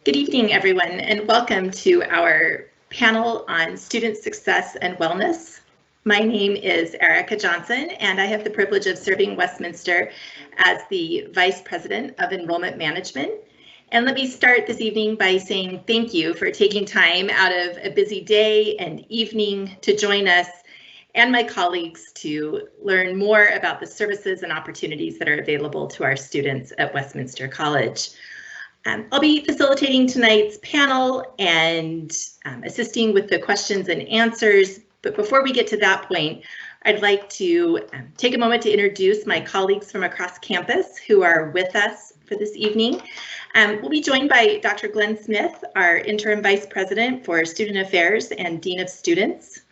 Good evening, everyone, and welcome to our panel on student success and wellness. My name is Erica Johnson, and I have the privilege of serving Westminster as the Vice President of Enrollment Management. And let me start this evening by saying thank you for taking time out of a busy day and evening to join us and my colleagues to learn more about the services and opportunities that are available to our students at Westminster College. I'll be facilitating tonight's panel and assisting with the questions and answers. But before we get to that point, I'd like to take a moment to introduce my colleagues from across campus who are with us for this evening. We'll be joined by Dr. Glenn Smith, our Interim Vice President for Student Affairs and Dean of Students,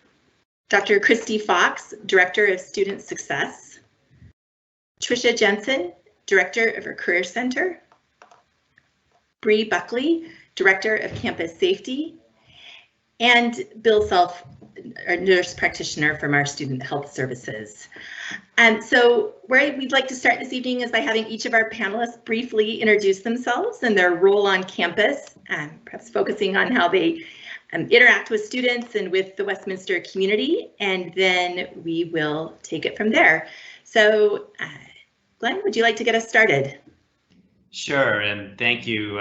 Dr. Christie Fox, Director of Student Success, Trisha Jensen, Director of our Career Center, Buckley, Director of Campus Safety, and Bill Self, our Nurse Practitioner from our Student Health Services. So where we'd like to start this evening is by having each of our panelists briefly introduce themselves and their role on campus, perhaps focusing on how they interact with students and with the Westminster community, and then we will take it from there. So Glenn, would you like to get us started? Sure, and thank you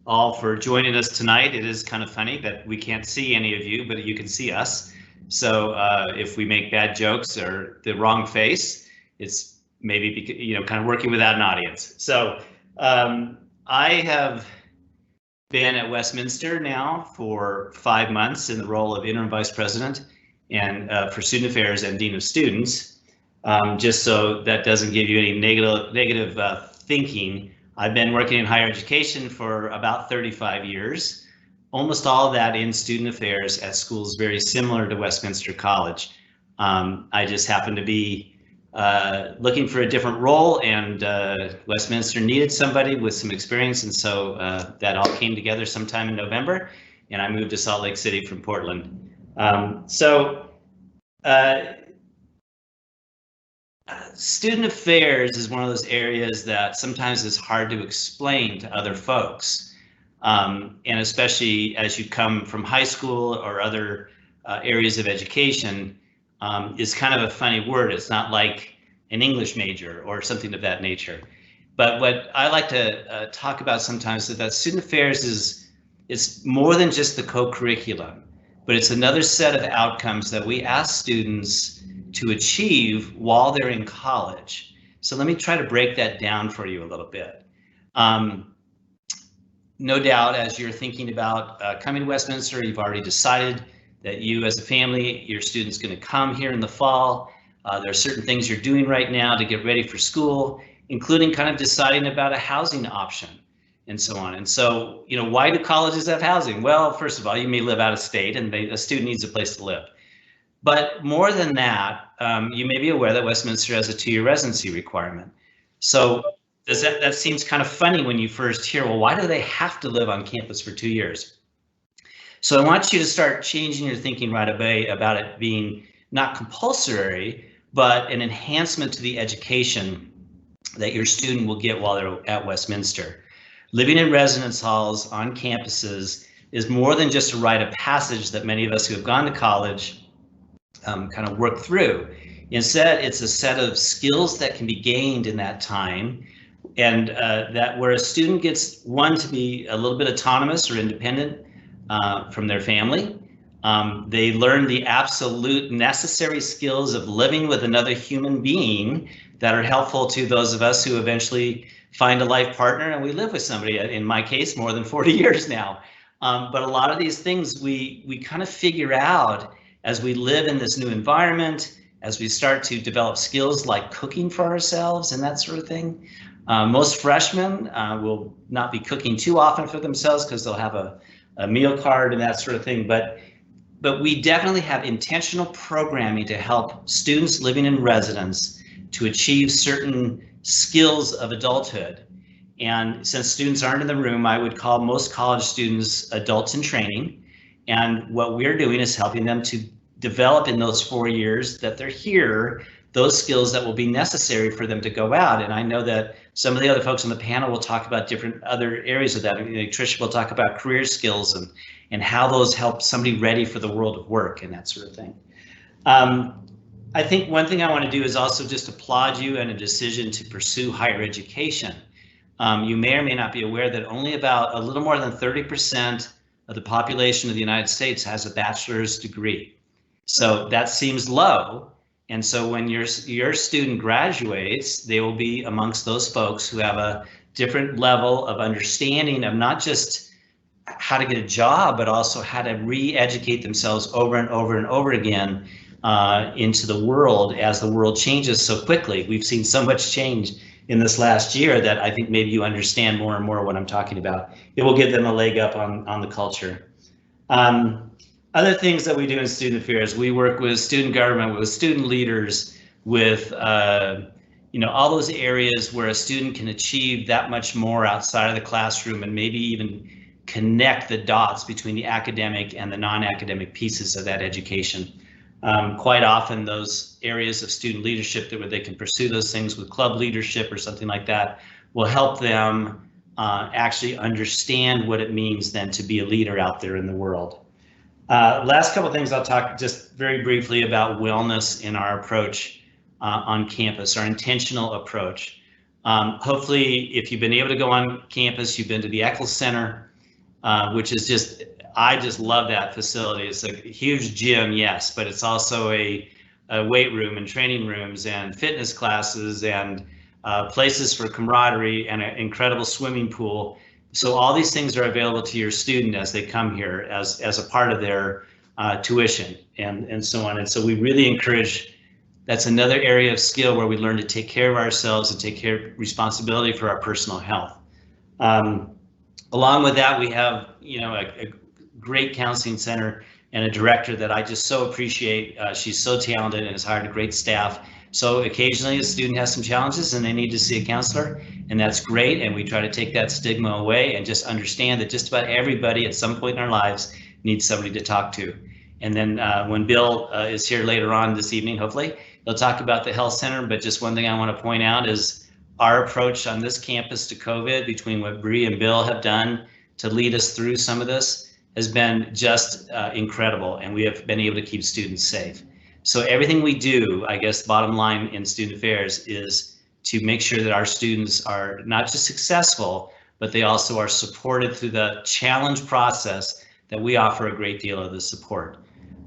all for joining us tonight. It is kind of funny that we can't see any of you, but you can see us. So if we make bad jokes or the wrong face, it's maybe kind of working without an audience. So I have been at Westminster now for 5 months in the role of Interim Vice President and for Student Affairs and Dean of Students. Just so that doesn't give you any negative thinking, I've been working in higher education for about 35 years, almost all of that in student affairs at schools very similar to Westminster College. I just happened to be looking for a different role, and Westminster needed somebody with some experience, and so that all came together sometime in November, and I moved to Salt Lake City from Portland. Student affairs is one of those areas that sometimes is hard to explain to other folks, and especially as you come from high school or other areas of education, is kind of a funny word. It's not like an English major or something of that nature. But what I like to talk about sometimes is that student affairs it's more than just the co-curriculum, but it's another set of outcomes that we ask students to achieve while they're in college. So let me try to break that down for you a little bit. No doubt, as you're thinking about coming to Westminster, you've already decided that you as a family, your student's going to come here in the fall. There are certain things you're doing right now to get ready for school, including kind of deciding about a housing option and so on. And so, why do colleges have housing? Well, first of all, you may live out of state and a student needs a place to live. But more than that, you may be aware that Westminster has a 2-year residency requirement. So that seems kind of funny when you first hear, well, why do they have to live on campus for 2 years? So I want you to start changing your thinking right away about it being not compulsory, but an enhancement to the education that your student will get while they're at Westminster. Living in residence halls on campuses is more than just a rite of passage that many of us who have gone to college kind of work through. Instead, it's a set of skills that can be gained in that time, and that where a student gets to be a little bit autonomous or independent from their family. They learn the absolute necessary skills of living with another human being that are helpful to those of us who eventually find a life partner and we live with somebody, in my case, more than 40 years now. But a lot of these things we kind of figure out as we live in this new environment, as we start to develop skills like cooking for ourselves and that sort of thing. Most freshmen will not be cooking too often for themselves because they'll have a meal card and that sort of thing. But we definitely have intentional programming to help students living in residence to achieve certain skills of adulthood. And since students aren't in the room, I would call most college students adults in training. And what we're doing is helping them to develop in those 4 years that they're here those skills that will be necessary for them to go out. And I know that some of the other folks on the panel will talk about different other areas of that. Trisha will talk about career skills and how those help somebody ready for the world of work and that sort of thing. I think one thing I want to do is also just applaud you in a decision to pursue higher education. You may or may not be aware that only about a little more than 30% of the population of the United States has a bachelor's degree. So that seems low. And so when your student graduates, they will be amongst those folks who have a different level of understanding of not just how to get a job, but also how to re-educate themselves over and over and over again into the world as the world changes so quickly. We've seen so much change in this last year that I think maybe you understand more and more what I'm talking about. It will give them a leg up on the culture. Other things that we do in student affairs, we work with student government, with student leaders, with all those areas where a student can achieve that much more outside of the classroom and maybe even connect the dots between the academic and the non-academic pieces of that education. Quite often those areas of student leadership where they can pursue those things with club leadership or something like that will help them actually understand what it means then to be a leader out there in the world. Last couple of things I'll talk just very briefly about wellness in our approach on campus, our intentional approach. Hopefully, if you've been able to go on campus, you've been to the Eccles Center, which is I just love that facility. It's a huge gym, yes, but it's also a weight room and training rooms and fitness classes and places for camaraderie and an incredible swimming pool. So all these things are available to your student as they come here as a part of their tuition and so on. And so we really encourage, that's another area of skill where we learn to take care of ourselves and take care of responsibility for our personal health. Along with that, we have a great counseling center and a director that I just so appreciate. She's so talented and has hired a great staff. So occasionally a student has some challenges and they need to see a counselor, and that's great. And we try to take that stigma away and just understand that just about everybody at some point in our lives needs somebody to talk to. And then when Bill is here later on this evening, hopefully, he'll talk about the health center. But just one thing I want to point out is our approach on this campus to COVID, between what Bree and Bill have done to lead us through some of this, has been just incredible, and we have been able to keep students safe. So everything we do, I guess, bottom line in student affairs is to make sure that our students are not just successful, but they also are supported through the challenge process that we offer a great deal of the support.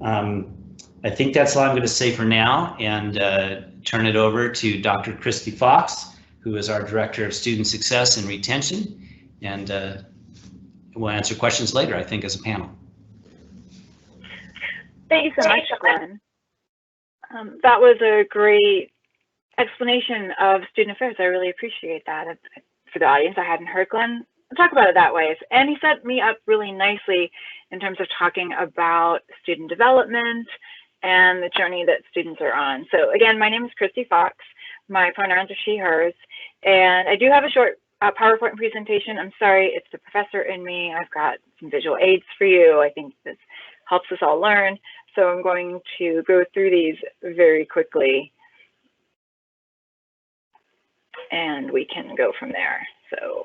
I think that's all I'm going to say for now, and turn it over to Dr. Christie Fox, who is our Director of Student Success and Retention, and we'll answer questions later, I think, as a panel. Thank you so much, Glenn. That was a great explanation of student affairs. I really appreciate that. For the audience, I hadn't heard Glenn talk about it that way. And he set me up really nicely in terms of talking about student development and the journey that students are on. So again, my name is Christie Fox. My pronouns are she, hers. And I do have a short PowerPoint presentation. I'm sorry, it's the professor in me. I've got some visual aids for you. I think this helps us all learn. So I'm going to go through these very quickly, and we can go from there. So,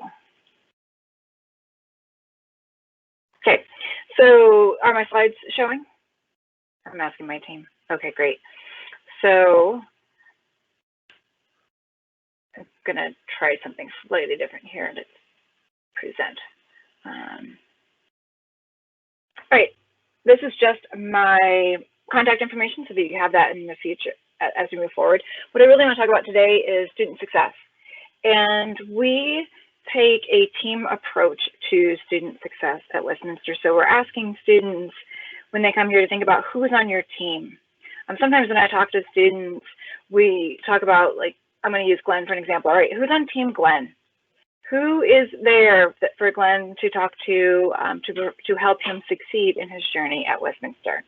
okay, so are my slides showing? I'm asking my team. Okay, great. So I'm gonna try something slightly different here to present. All right, this is just my contact information so that you have that in the future as we move forward. What I really want to talk about today is student success. And we take a team approach to student success at Westminster. So we're asking students when they come here to think about who's on your team. Sometimes when I talk to students, we talk about, like, I'm going to use Glenn for an example. All right, who's on team Glenn? Who is there for Glenn to talk to help him succeed in his journey at Westminster?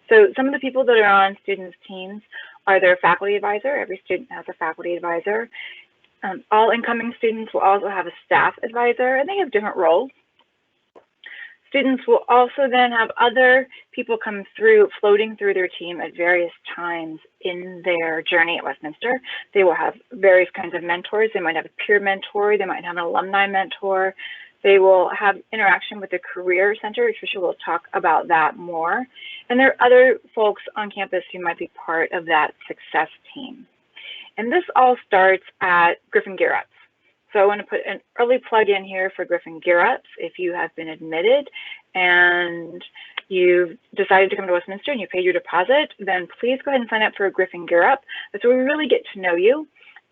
So some of the people that are on students' teams are their faculty advisor. Every student has a faculty advisor. All incoming students will also have a staff advisor, and they have different roles. Students will also then have other people come through, floating through their team at various times in their journey at Westminster. They will have various kinds of mentors. They might have a peer mentor. They might have an alumni mentor. They will have interaction with the Career Center. Trisha will talk about that more. And there are other folks on campus who might be part of that success team. And this all starts at Griffin Gear Ups. So I want to put an early plug in here for Griffin Gear Ups. If you have been admitted and you've decided to come to Westminster and you paid your deposit, then please go ahead and sign up for a Griffin Gear Up. That's where we really get to know you.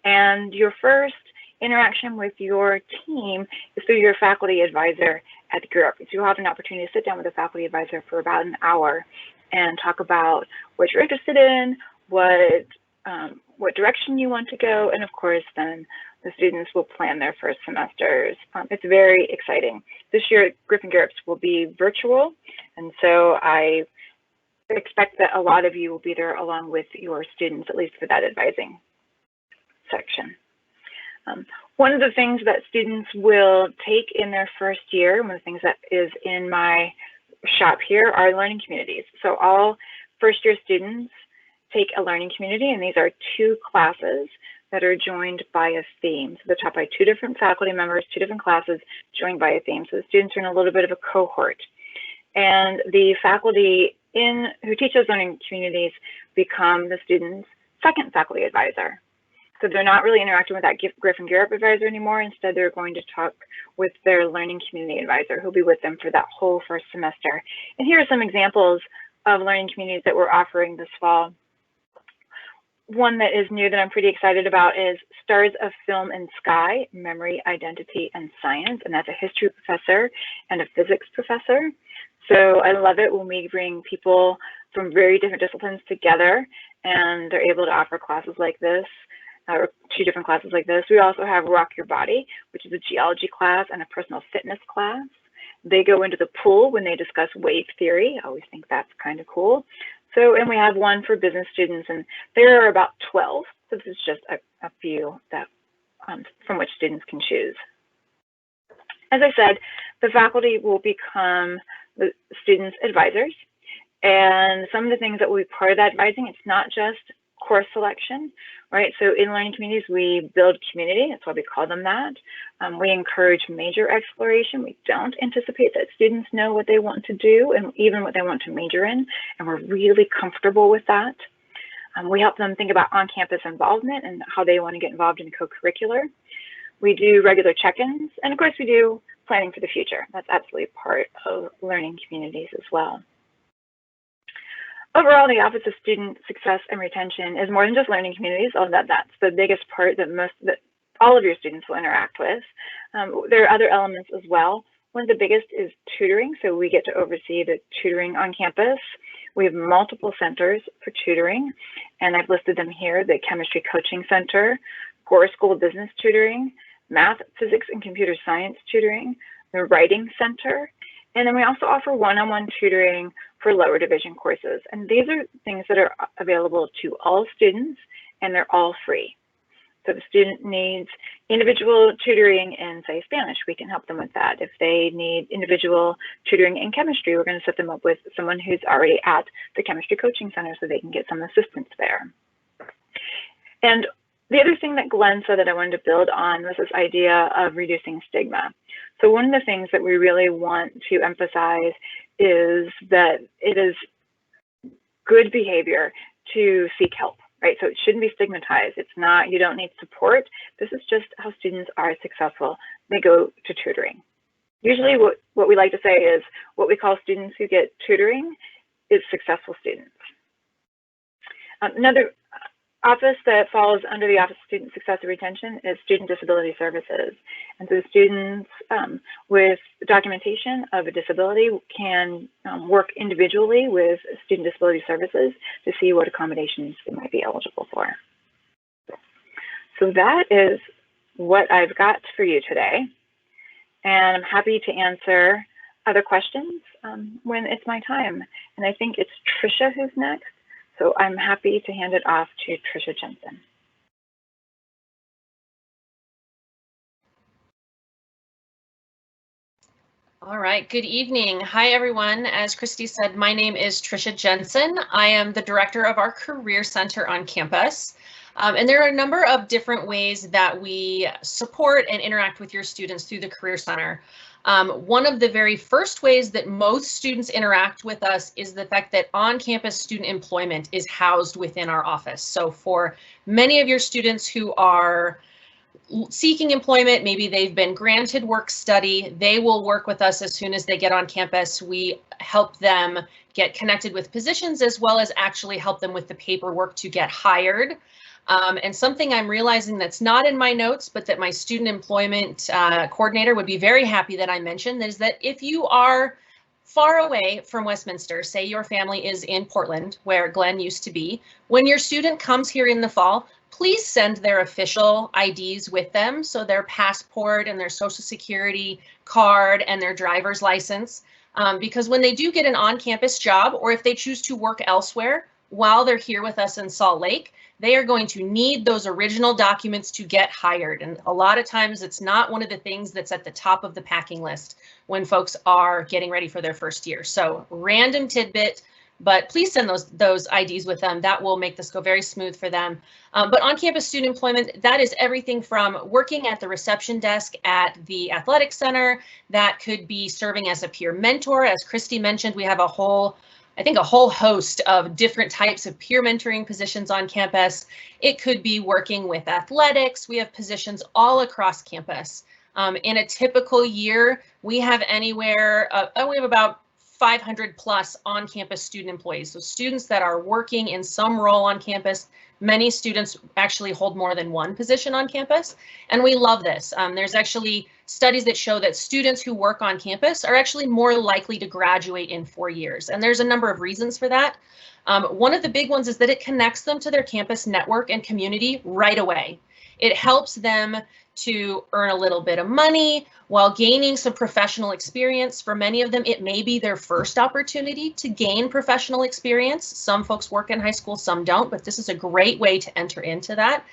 And your first interaction with your team is through your faculty advisor at the Gear Up. So you'll have an opportunity to sit down with a faculty advisor for about an hour and talk about what you're interested in, what direction you want to go, and of course then the students will plan their first semesters. It's very exciting. This year Griffin Gear Ups will be virtual, and so I expect that a lot of you will be there along with your students, at least for that advising section. One of the things that students will take in their first year, one of the things that is in my shop here, are learning communities. So all first year students take a learning community, and these are 2 classes that are joined by a theme. So they're taught by 2 different faculty members, 2 different classes joined by a theme. So the students are in a little bit of a cohort. And the faculty who teach those learning communities become the students' second faculty advisor. So they're not really interacting with that Griffin Gear Up advisor anymore. Instead, they're going to talk with their learning community advisor who'll be with them for that whole first semester. And here are some examples of learning communities that we're offering this fall. One that is new that I'm pretty excited about is Stars of Film and Sky, Memory, Identity, and Science. And that's a history professor and a physics professor. So I love it when we bring people from very different disciplines together and they're able to offer classes like this, or 2 different classes like this. We also have Rock Your Body, which is a geology class and a personal fitness class. They go into the pool when they discuss wave theory. I always think that's kind of cool. So, and we have one for business students, and there are about 12. So this is just a few that from which students can choose. As I said, the faculty will become the students' advisors, and some of the things that will be part of that advising, it's not just course selection, right? So in learning communities, we build community. That's why we call them that. We encourage major exploration. We don't anticipate that students know what they want to do and even what they want to major in, and we're really comfortable with that. We help them think about on-campus involvement and how they want to get involved in co-curricular. We do regular check-ins, and of course we do planning for the future. That's absolutely part of learning communities as well. Overall, the Office of Student Success and Retention is more than just learning communities, although that's the biggest part that all of your students will interact with. There are other elements as well. One of the biggest is tutoring, so we get to oversee the tutoring on campus. We have multiple centers for tutoring, and I've listed them here: the Chemistry Coaching Center, Gore School of Business Tutoring, Math, Physics, and Computer Science Tutoring, the Writing Center, and then we also offer one-on-one tutoring for lower division courses. And these are things that are available to all students, and they're all free. So if a student needs individual tutoring in, say, Spanish, we can help them with that. If they need individual tutoring in chemistry, we're going to set them up with someone who's already at the Chemistry Coaching Center so they can get some assistance there. And the other thing that Glenn said that I wanted to build on was this idea of reducing stigma. So one of the things that we really want to emphasize is that it is good behavior to seek help, right? So it shouldn't be stigmatized. It's not, you don't need support. This is just how students are successful. They go to tutoring. Usually what we like to say is what we call students who get tutoring is successful students. Another office that falls under the Office of Student Success and Retention is Student Disability Services. And so students with documentation of a disability can work individually with Student Disability Services to see what accommodations they might be eligible for. So that is what I've got for you today. And I'm happy to answer other questions when it's my time. And I think it's Trisha who's next. So I'm happy to hand it off to Trisha Jensen. All right, good evening. Hi, everyone. As Christy said, my name is Trisha Jensen. I am the director of our Career Center on campus. And there are a number of different ways that we support and interact with your students through the Career Center. One of the very first ways that most students interact with us is the fact that on-campus student employment is housed within our office. So for many of your students who are seeking employment, maybe they've been granted work study, they will work with us as soon as they get on campus. We help them get connected with positions as well as actually help them with the paperwork to get hired. And something I'm realizing that's not in my notes, but that my student employment coordinator would be very happy that I mentioned, is that if you are far away from Westminster, say your family is in Portland, where Glenn used to be, when your student comes here in the fall, please send their official IDs with them, so their passport and their social security card and their driver's license, because when they do get an on-campus job, or if they choose to work elsewhere while they're here with us in Salt Lake, they are going to need those original documents to get hired. And a lot of times it's not one of the things that's at the top of the packing list when folks are getting ready for their first year. So random tidbit, but please send those IDs with them. That will make this go very smooth for them. But on-campus student employment, that is everything from working at the reception desk at the athletic center. That could be serving as a peer mentor. As Christy mentioned, we have a whole host of different types of peer mentoring positions on campus. It could be working with athletics. We have positions all across campus. In a typical year, we have about 500 plus on-campus student employees. So students that are working in some role on campus. Many students actually hold more than one position on campus, and we love this. There's actually studies that show that students who work on campus are actually more likely to graduate in 4 years, and there's a number of reasons for that. One of the big ones is that it connects them to their campus network and community right away. It helps them to earn a little bit of money while gaining some professional experience. For many of them, it may be their first opportunity to gain professional experience. Some folks work in high school, some don't, but this is a great way to enter into that.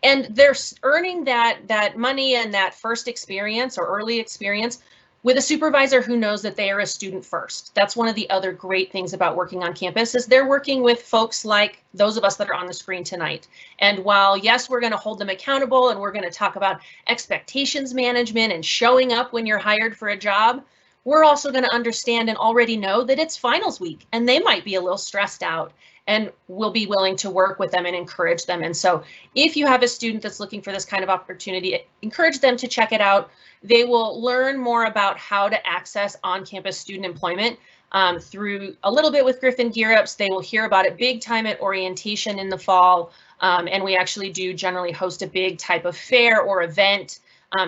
And they're earning that money and that first experience or early experience with a supervisor who knows that they are a student first. That's one of the other great things about working on campus, is they're working with folks like those of us that are on the screen tonight. And while, yes, we're going to hold them accountable and we're going to talk about expectations management and showing up when you're hired for a job, we're also going to understand and already know that it's finals week and they might be a little stressed out, and we'll be willing to work with them and encourage them. And so if you have a student that's looking for this kind of opportunity, encourage them to check it out. They will learn more about how to access on-campus student employment through a little bit with Griffin Gear Ups. They will hear about it big time at orientation in the fall. And we actually do generally host a big type of fair or event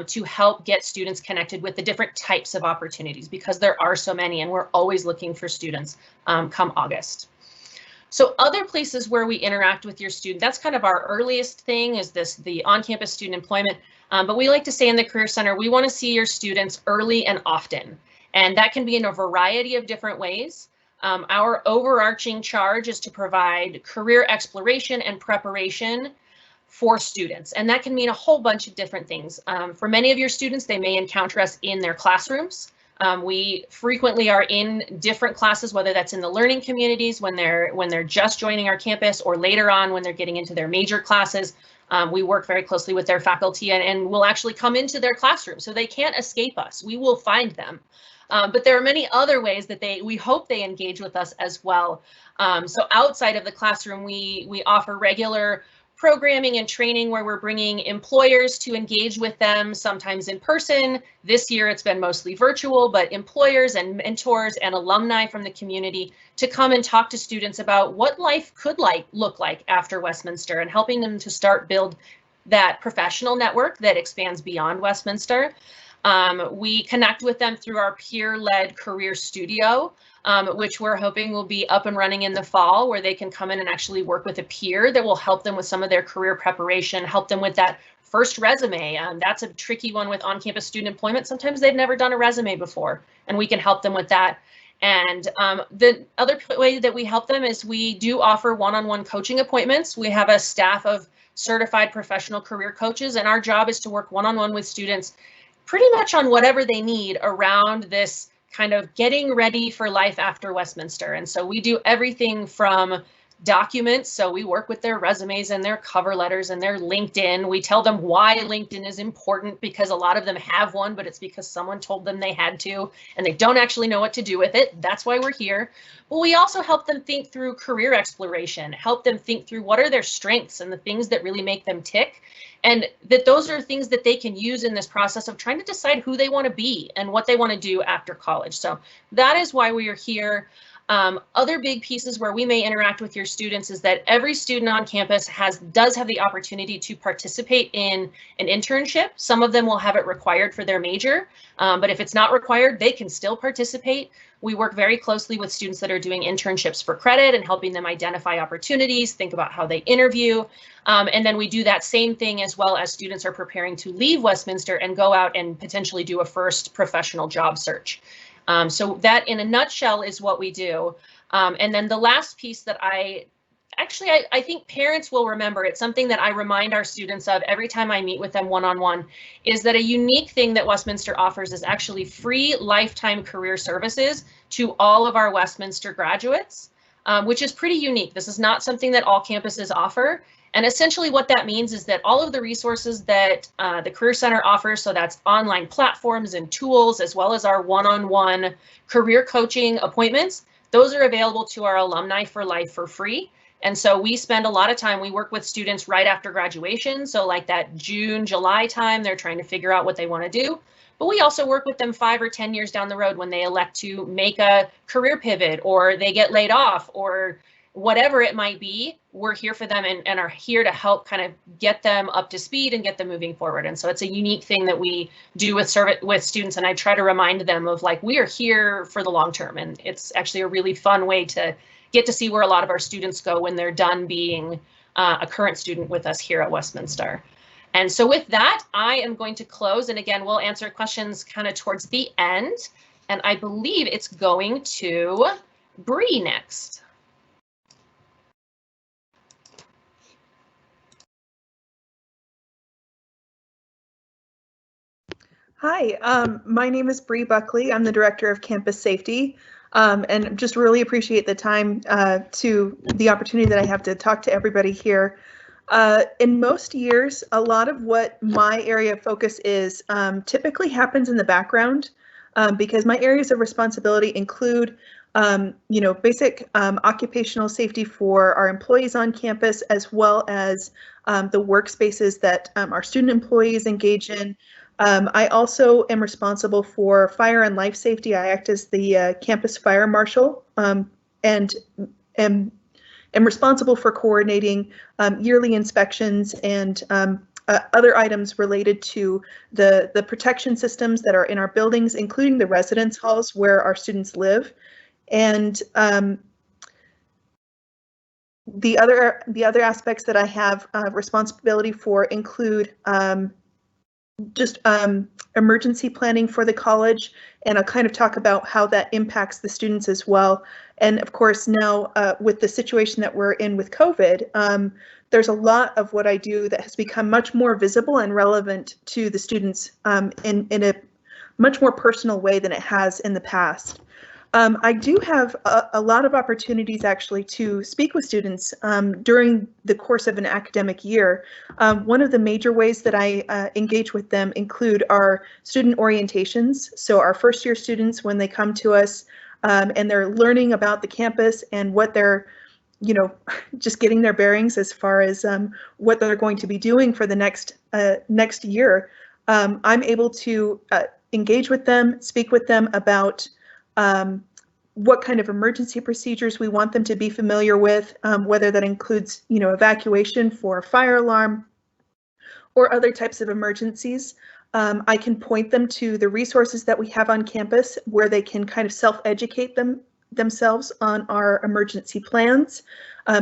to help get students connected with the different types of opportunities, because there are so many and we're always looking for students come August. So other places where we interact with your student, that's kind of our earliest thing, is the on-campus student employment. But we like to say in the Career Center, we want to see your students early and often. And that can be in a variety of different ways. Our overarching charge is to provide career exploration and preparation for students. And that can mean a whole bunch of different things. For many of your students, they may encounter us in their classrooms. We frequently are in different classes, whether that's in the learning communities when they're just joining our campus, or later on when they're getting into their major classes. We work very closely with their faculty and we'll actually come into their classroom, so they can't escape us. We will find them. But there are many other ways that we hope they engage with us as well. So outside of the classroom, we offer regular programming and training where we're bringing employers to engage with them, sometimes in person. This year it's been mostly virtual, but employers and mentors and alumni from the community to come and talk to students about what life could look like after Westminster, and helping them to start build that professional network that expands beyond Westminster. We connect with them through our peer-led career studio, which we're hoping will be up and running in the fall, where they can come in and actually work with a peer that will help them with some of their career preparation, help them with that first resume. That's a tricky one with on-campus student employment. Sometimes they've never done a resume before, and we can help them with that. And the other way that we help them is we do offer one-on-one coaching appointments. We have a staff of certified professional career coaches, and our job is to work one-on-one with students pretty much on whatever they need around this kind of getting ready for life after Westminster. And so we do everything from documents. So we work with their resumes and their cover letters and their LinkedIn. We tell them why LinkedIn is important, because a lot of them have one, but it's because someone told them they had to, and they don't actually know what to do with it. That's why we're here. But we also help them think through career exploration, help them think through what are their strengths and the things that really make them tick. And that those are things that they can use in this process of trying to decide who they want to be and what they want to do after college. So that is why we are here. Other big pieces where we may interact with your students is that every student on campus does have the opportunity to participate in an internship. Some of them will have it required for their major, but if it's not required, they can still participate. We work very closely with students that are doing internships for credit and helping them identify opportunities, think about how they interview. And then we do that same thing as well as students are preparing to leave Westminster and go out and potentially do a first professional job search. So that in a nutshell is what we do. And then the last piece that I think parents will remember, it's something that I remind our students of every time I meet with them one-on-one, is that a unique thing that Westminster offers is actually free lifetime career services to all of our Westminster graduates, which is pretty unique. This is not something that all campuses offer. And essentially what that means is that all of the resources that the Career Center offers, so that's online platforms and tools, as well as our one-on-one career coaching appointments, those are available to our alumni for life for free. And so we spend a lot of time, we work with students right after graduation. So like that June, July time, they're trying to figure out what they want to do. But we also work with them 5 or 10 years down the road when they elect to make a career pivot or they get laid off or whatever it might be. We're here for them and are here to help kind of get them up to speed and get them moving forward. And so it's a unique thing that we do with students. And I try to remind them of like, we are here for the long term. And it's actually a really fun way to get to see where a lot of our students go when they're done being a current student with us here at Westminster. And so with that, I am going to close. And again, we'll answer questions kind of towards the end. And I believe it's going to Bree next. Hi, my name is Bree Buckley. I'm the Director of Campus Safety, and just really appreciate the time the opportunity that I have to talk to everybody here. In most years, a lot of what my area of focus is typically happens in the background because my areas of responsibility include basic occupational safety for our employees on campus, as well as the workspaces that our student employees engage in. I also am responsible for fire and life safety. I act as the campus fire marshal and am responsible for coordinating yearly inspections and other items related to the protection systems that are in our buildings, including the residence halls where our students live. And the other aspects that I have responsibility for include emergency planning for the college, and I'll kind of talk about how that impacts the students as well. And of course, now with the situation that we're in with COVID, there's a lot of what I do that has become much more visible and relevant to the students in a much more personal way than it has in the past. I do have a lot of opportunities actually to speak with students during the course of an academic year. One of the major ways that I engage with them include our student orientations. So our first year students, when they come to us and they're learning about the campus and what they're, just getting their bearings as far as what they're going to be doing for the next year, I'm able to engage with them, speak with them about what kind of emergency procedures we want them to be familiar with, whether that includes, evacuation for a fire alarm or other types of emergencies. I can point them to the resources that we have on campus where they can kind of self-educate themselves on our emergency plans,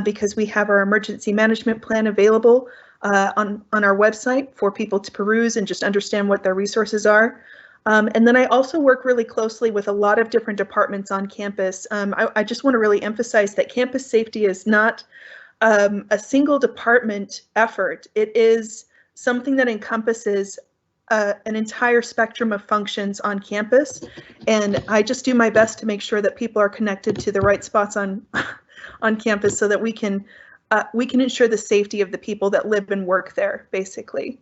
because we have our emergency management plan available on our website for people to peruse and just understand what their resources are. And then I also work really closely with a lot of different departments on campus. I just want to really emphasize that campus safety is not a single department effort. It is something that encompasses an entire spectrum of functions on campus, and I just do my best to make sure that people are connected to the right spots on on campus so that we can ensure the safety of the people that live and work there, basically.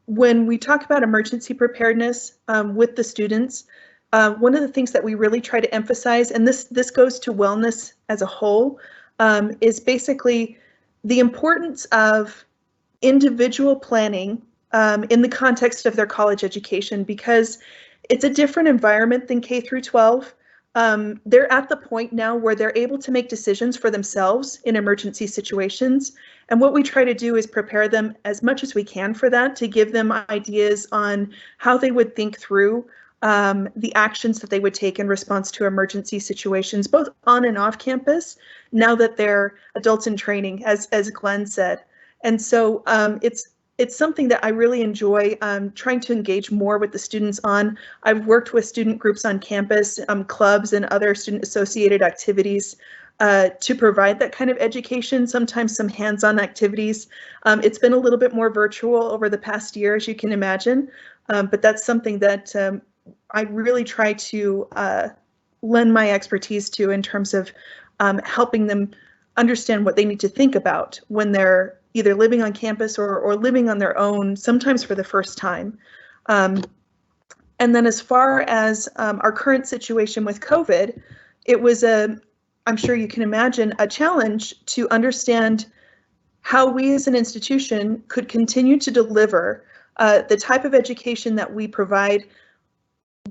When we talk about emergency preparedness with the students, one of the things that we really try to emphasize, and this goes to wellness as a whole, is basically the importance of individual planning in the context of their college education, because it's a different environment than K through 12. They're at the point now where they're able to make decisions for themselves in emergency situations. And what we try to do is prepare them as much as we can for that, to give them ideas on how they would think through the actions that they would take in response to emergency situations, both on and off campus, now that they're adults in training, as Glenn said. And so it's something that I really enjoy trying to engage more with the students on. I've worked with student groups on campus, clubs and other student associated activities to provide that kind of education, sometimes some hands-on activities. It's been a little bit more virtual over the past year, as you can imagine, but that's something that I really try to lend my expertise to in terms of helping them understand what they need to think about when they're either living on campus or living on their own, sometimes for the first time. And then as far as our current situation with COVID, it was I'm sure you can imagine, a challenge to understand how we as an institution could continue to deliver the type of education that we provide,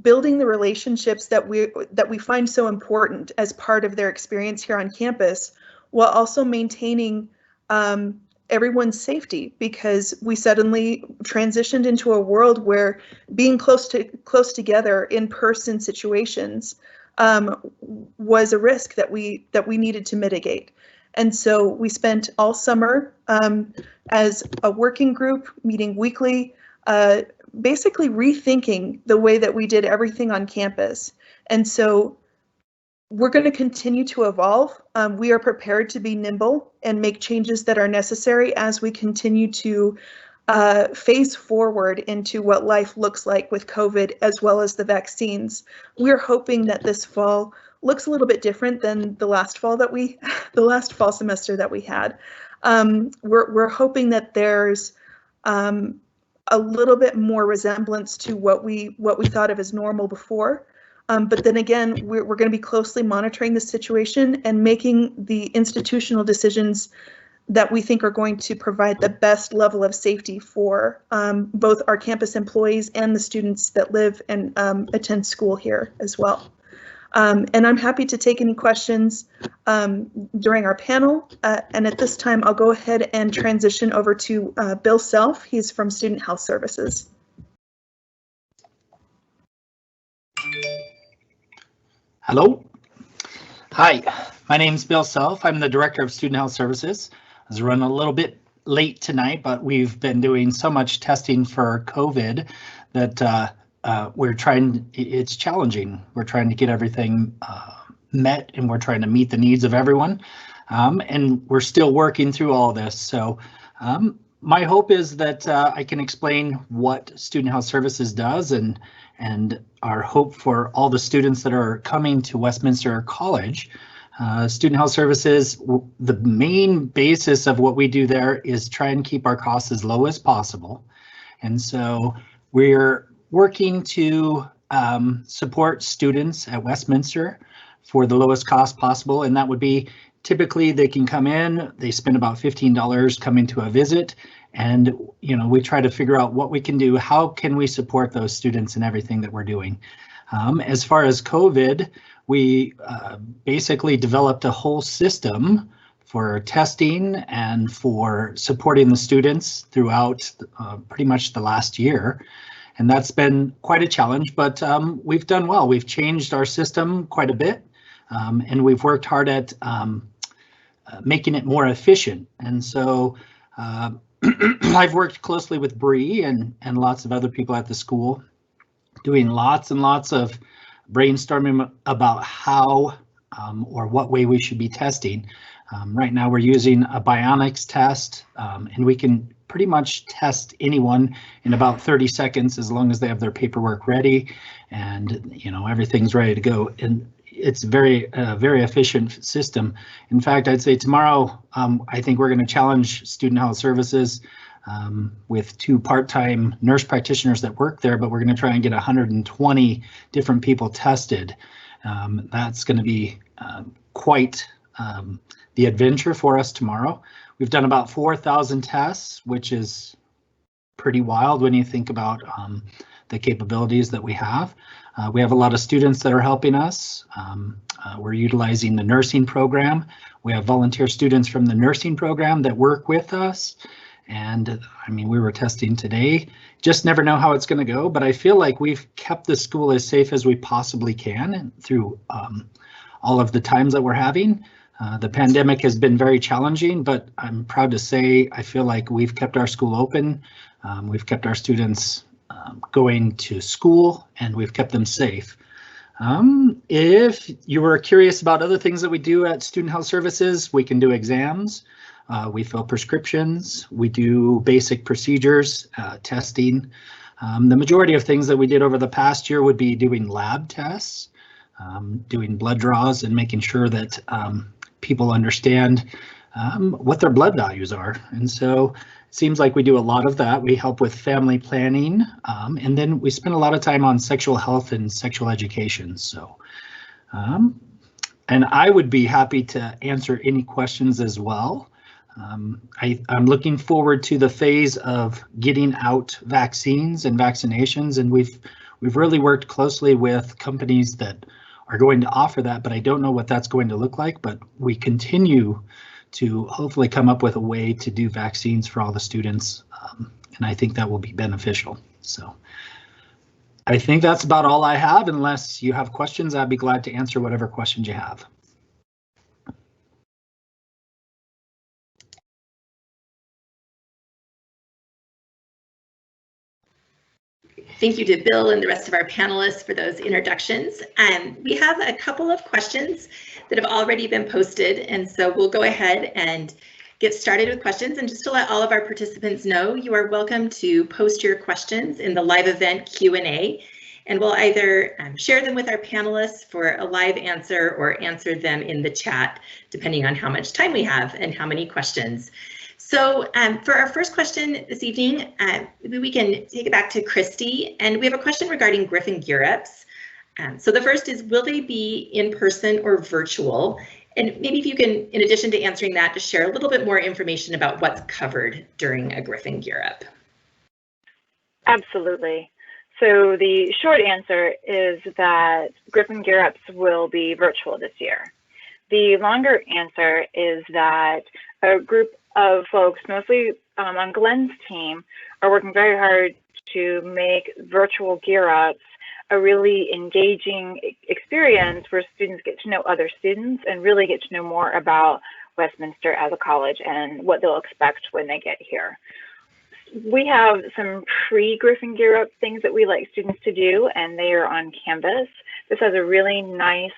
building the relationships that we find so important as part of their experience here on campus, while also maintaining everyone's safety, because we suddenly transitioned into a world where being close together in person situations was a risk that we needed to mitigate. And so we spent all summer as a working group meeting weekly, basically rethinking the way that we did everything on campus. And so we're going to continue to evolve. We are prepared to be nimble and make changes that are necessary as we continue to phase forward into what life looks like with COVID, as well as the vaccines. We're hoping that this fall looks a little bit different than the last fall semester that we had. We're hoping that there's a little bit more resemblance to what we thought of as normal before. But then again, we're going to be closely monitoring the situation and making the institutional decisions that we think are going to provide the best level of safety for both our campus employees and the students that live and attend school here as well. And I'm happy to take any questions during our panel. And at this time, I'll go ahead and transition over to Bill Self. He's from Student Health Services. Hello. Hi, my name's Bill Self. I'm the Director of Student Health Services. I was running a little bit late tonight, but we've been doing so much testing for COVID that it's challenging. We're trying to get everything met, and we're trying to meet the needs of everyone. And we're still working through all this. So my hope is that I can explain what Student Health Services does, and our hope for all the students that are coming to Westminster College. Student Health Services, the main basis of what we do there is try and keep our costs as low as possible. And so we're working to support students at Westminster for the lowest cost possible. And that would be typically they can come in, they spend about $15 coming to a visit. And, you know, we try to figure out what we can do. How can we support those students in everything that we're doing? As far as COVID, we basically developed a whole system for testing and for supporting the students throughout pretty much the last year. And that's been quite a challenge, but we've done well. We've changed our system quite a bit, and we've worked hard at making it more efficient. And so I've worked closely with Bree and lots of other people at the school, doing lots and lots of brainstorming about how or what way we should be testing. Right now we're using a bionics test, and we can pretty much test anyone in about 30 seconds as long as they have their paperwork ready and everything's ready to go. And it's very efficient system. In fact, I'd say tomorrow, I think we're going to challenge student health services with 2 part-time nurse practitioners that work there, but we're going to try and get 120 different people tested. That's going to be quite the adventure for us tomorrow. We've done about 4,000 tests, which is pretty wild when you think about the capabilities that we have. We have a lot of students that are helping us. We're utilizing the nursing program. We have volunteer students from the nursing program that work with us. And I mean, we were testing today. Just never know how it's going to go, but I feel like we've kept the school as safe as we possibly can through all of the times that we're having. The pandemic has been very challenging, but I'm proud to say I feel like we've kept our school open. We've kept our students going to school, and we've kept them safe. If you were curious about other things that we do at Student Health Services, we can do exams. We fill prescriptions. We do basic procedures, testing. The majority of things that we did over the past year would be doing lab tests, doing blood draws, and making sure that people understand what their blood values are. And so it seems like we do a lot of that. We help with family planning, and then we spend a lot of time on sexual health and sexual education. So, and I would be happy to answer any questions as well. I'm looking forward to the phase of getting out vaccines and vaccinations, and we've really worked closely with companies that are going to offer that, but I don't know what that's going to look like. But we continue to hopefully come up with a way to do vaccines for all the students, and I think that will be beneficial. So I think that's about all I have. Unless you have questions, I'd be glad to answer whatever questions you have. Thank you to Bill and the rest of our panelists for those introductions. We have a couple of questions that have already been posted, and so we'll go ahead and get started with questions. And just to let all of our participants know, you are welcome to post your questions in the live event Q&A, and we'll either share them with our panelists for a live answer or answer them in the chat, depending on how much time we have and how many questions. So for our first question this evening, maybe we can take it back to Christie, and we have a question regarding Griffin Gear-Ups. So the first is, will they be in person or virtual? And maybe if you can, in addition to answering that, just share a little bit more information about what's covered during a Griffin Gear-Up. Absolutely. So the short answer is that Griffin Gear-Ups will be virtual this year. The longer answer is that a group of folks, mostly on Glenn's team, are working very hard to make virtual Gear-Ups a really engaging experience where students get to know other students and really get to know more about Westminster as a college and what they'll expect when they get here. We have some pre-Griffin Gear-Up things that we like students to do, and they are on Canvas. This has a really nice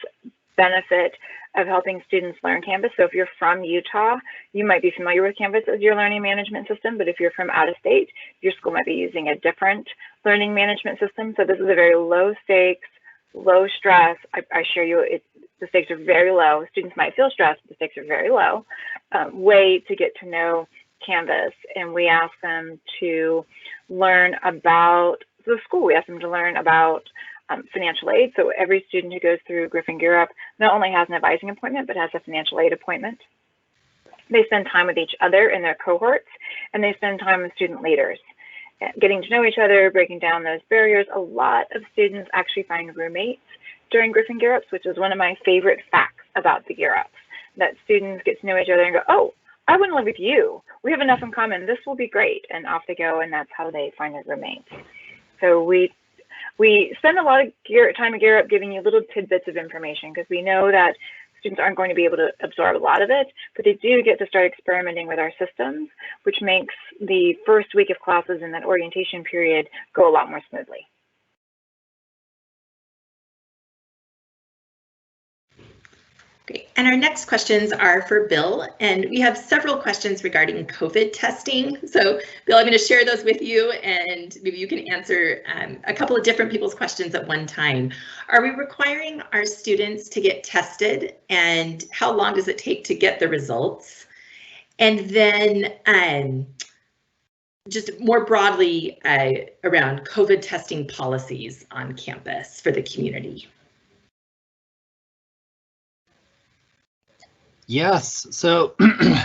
benefit of helping students learn Canvas. So if you're from Utah, you might be familiar with Canvas as your learning management system, but if you're from out of state, your school might be using a different learning management system. So this is a very low stakes, low stress. I assure you, the stakes are very low. Students might feel stressed, but the stakes are very low. Way to get to know Canvas. And we ask them to learn about the school. We ask them to learn about financial aid. So every student who goes through Griffin Gear-Up not only has an advising appointment, but has a financial aid appointment. They spend time with each other in their cohorts, and they spend time with student leaders, getting to know each other, breaking down those barriers. A lot of students actually find roommates during Griffin Gear-Ups, which is one of my favorite facts about the Gear-Ups, that students get to know each other and go, oh, I want to live with you. We have enough in common. This will be great. And off they go, and that's how they find their roommates. So we spend a lot of time at Gear-Up giving you little tidbits of information, because we know that students aren't going to be able to absorb a lot of it, but they do get to start experimenting with our systems, which makes the first week of classes in that orientation period go a lot more smoothly. Great. And our next questions are for Bill, and we have several questions regarding COVID testing. So Bill, I'm going to share those with you, and maybe you can answer a couple of different people's questions at one time. Are we requiring our students to get tested, and how long does it take to get the results? And then just more broadly around COVID testing policies on campus for the community. Yes, so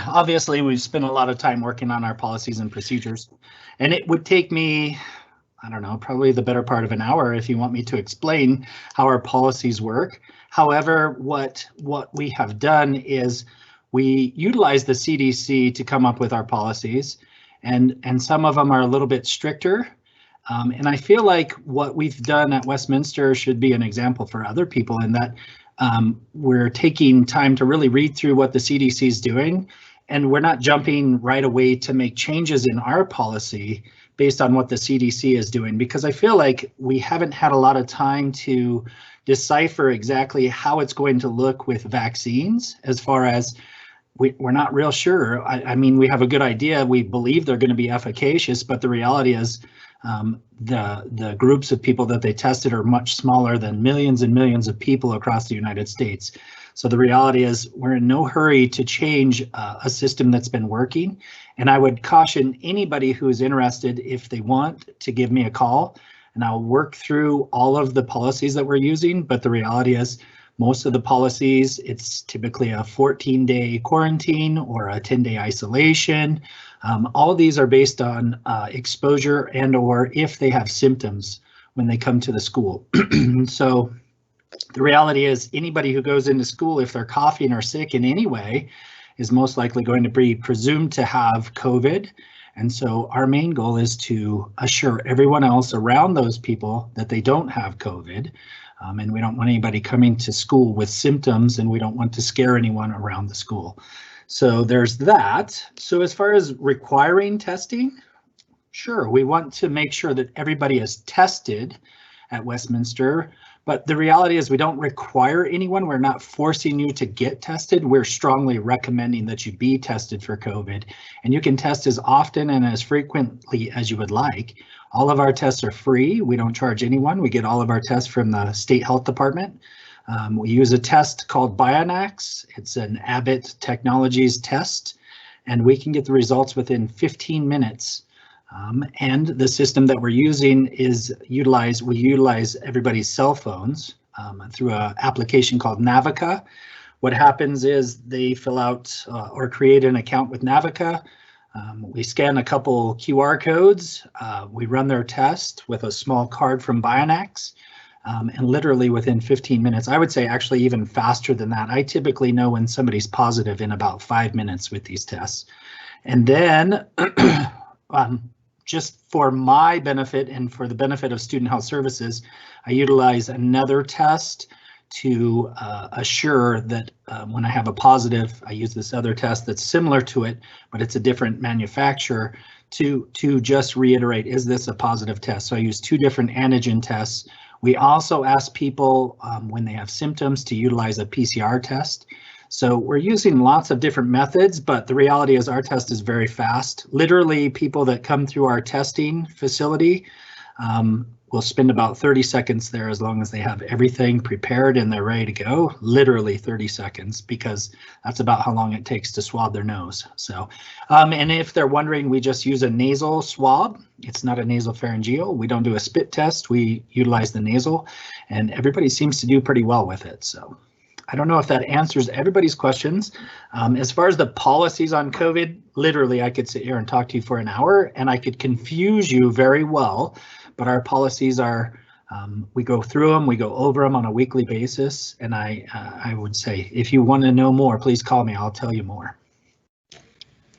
obviously we've spent a lot of time working on our policies and procedures, and it would take me, I don't know, probably the better part of an hour if you want me to explain how our policies work. However, what we have done is we utilize the CDC to come up with our policies, and some of them are a little bit stricter. And I feel like what we've done at Westminster should be an example for other people in that we're taking time to really read through what the CDC is doing, and we're not jumping right away to make changes in our policy based on what the CDC is doing, because I feel like we haven't had a lot of time to decipher exactly how it's going to look with vaccines. As far as we're not real sure. I mean, we have a good idea. We believe they're going to be efficacious, but the reality is the groups of people that they tested are much smaller than millions and millions of people across the United States. So the reality is we're in no hurry to change a system that's been working. And I would caution anybody who is interested, if they want, to give me a call, and I'll work through all of the policies that we're using. But the reality is most of the policies, it's typically a 14-day quarantine or a 10-day isolation. All of these are based on exposure and or if they have symptoms when they come to the school. So the reality is anybody who goes into school, if they're coughing or sick in any way, is most likely going to be presumed to have COVID. And so our main goal is to assure everyone else around those people that they don't have COVID. And we don't want anybody coming to school with symptoms, and we don't want to scare anyone around the school. So there's that. So as far as requiring testing, sure, we want to make sure that everybody is tested at Westminster, but the reality is we don't require anyone. We're not forcing you to get tested. We're strongly recommending that you be tested for COVID, and you can test as often and as frequently as you would like. All of our tests are free. We don't charge anyone. We get all of our tests from the State Health Department. We use a test called Bionax. It's an Abbott Technologies test, and we can get the results within 15 minutes. And the system that we're using is we utilize everybody's cell phones through an application called Navica. What happens is they fill out or create an account with Navica. We scan a couple QR codes. We run their test with a small card from Bionax. And literally within 15 minutes, I would say actually even faster than that. I typically know when somebody's positive in about 5 minutes with these tests. And then just for my benefit and for the benefit of Student Health Services, I utilize another test to assure that when I have a positive, I use this other test that's similar to it, but it's a different manufacturer to just reiterate, is this a positive test? So I use 2 different antigen tests. We also ask people when they have symptoms to utilize a PCR test. So we're using lots of different methods, but the reality is our test is very fast. Literally, people that come through our testing facility will spend about 30 seconds there as long as they have everything prepared and they're ready to go. Literally 30 seconds, because that's about how long it takes to swab their nose. So, and if they're wondering, we just use a nasal swab. It's not a nasal pharyngeal. We don't do a spit test. We utilize the nasal, and everybody seems to do pretty well with it. So I don't know if that answers everybody's questions. As far as the policies on COVID, literally I could sit here and talk to you for an hour and I could confuse you very well, but our policies are, we go through them, we go over them on a weekly basis. And I would say, if you want to know more, please call me, I'll tell you more.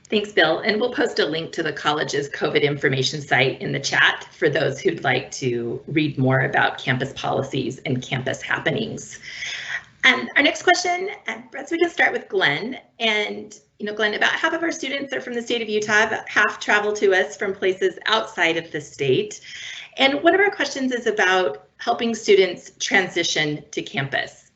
Thanks, Bill. And we'll post a link to the college's COVID information site in the chat for those who'd like to read more about campus policies and campus happenings. And our next question, perhaps we can start with Glenn. And, Glenn, about half of our students are from the state of Utah, about half travel to us from places outside of the state. And one of our questions is about helping students transition to campus.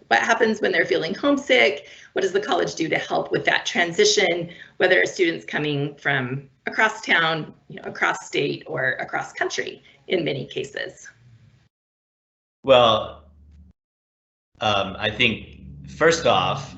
what happens when they're feeling homesick? What does the college do to help with that transition, whether a student's coming from across town, across state, or across country in many cases? Well, I think first off,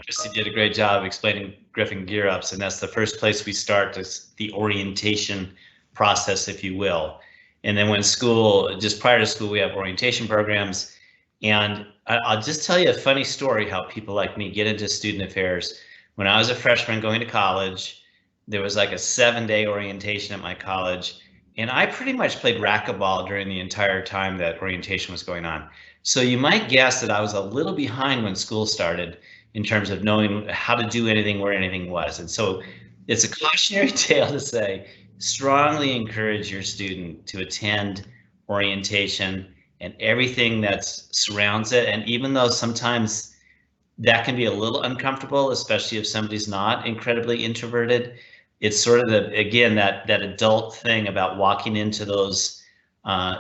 Christie did a great job explaining Griffin Gear Ups, and that's the first place we start, is the orientation process, if you will. And then when school, just prior to school, we have orientation programs. And I'll just tell you a funny story how people like me get into student affairs. When I was a freshman going to college, there was like a 7-day orientation at my college, and I pretty much played racquetball during the entire time that orientation was going on. So you might guess that I was a little behind when school started in terms of knowing how to do anything, where anything was. And so it's a cautionary tale to say, strongly encourage your student to attend orientation and everything that surrounds it. And even though sometimes that can be a little uncomfortable, especially if somebody's not incredibly introverted, it's sort of again, that adult thing about walking into those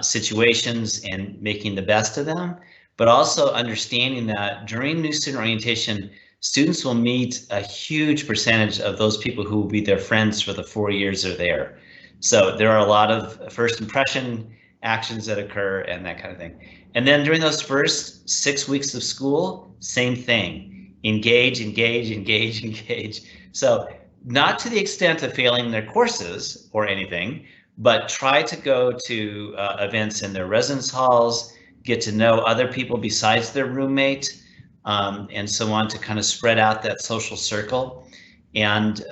situations and making the best of them, but also understanding that during new student orientation, students will meet a huge percentage of those people who will be their friends for the 4 years they're there. So there are a lot of first impression actions that occur and that kind of thing. And then during those first 6 weeks of school, same thing, engage, engage, engage, engage. So not to the extent of failing their courses or anything, but try to go to events in their residence halls, get to know other people besides their roommate, and so on, to kind of spread out that social circle. And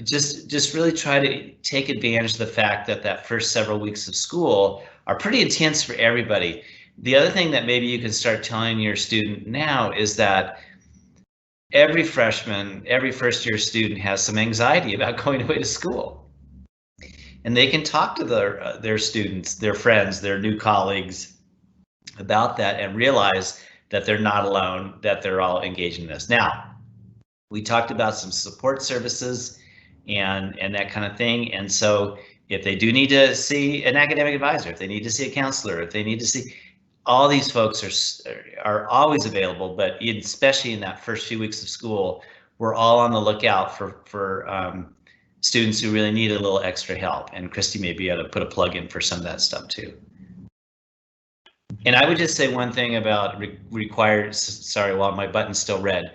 just really try to take advantage of the fact that that first several weeks of school are pretty intense for everybody. The other thing that maybe you can start telling your student now is that every freshman, every first year student has some anxiety about going away to school. And they can talk to their students, their friends, their new colleagues about that and realize that they're not alone, that they're all engaged in this. Now, we talked about some support services and that kind of thing. And so if they do need to see an academic advisor, if they need to see a counselor, if they need to see, all these folks are always available, but especially in that first few weeks of school, we're all on the lookout for students who really need a little extra help. And Christie may be able to put a plug in for some of that stuff too. And I would just say one thing about required, sorry, while my button's still red,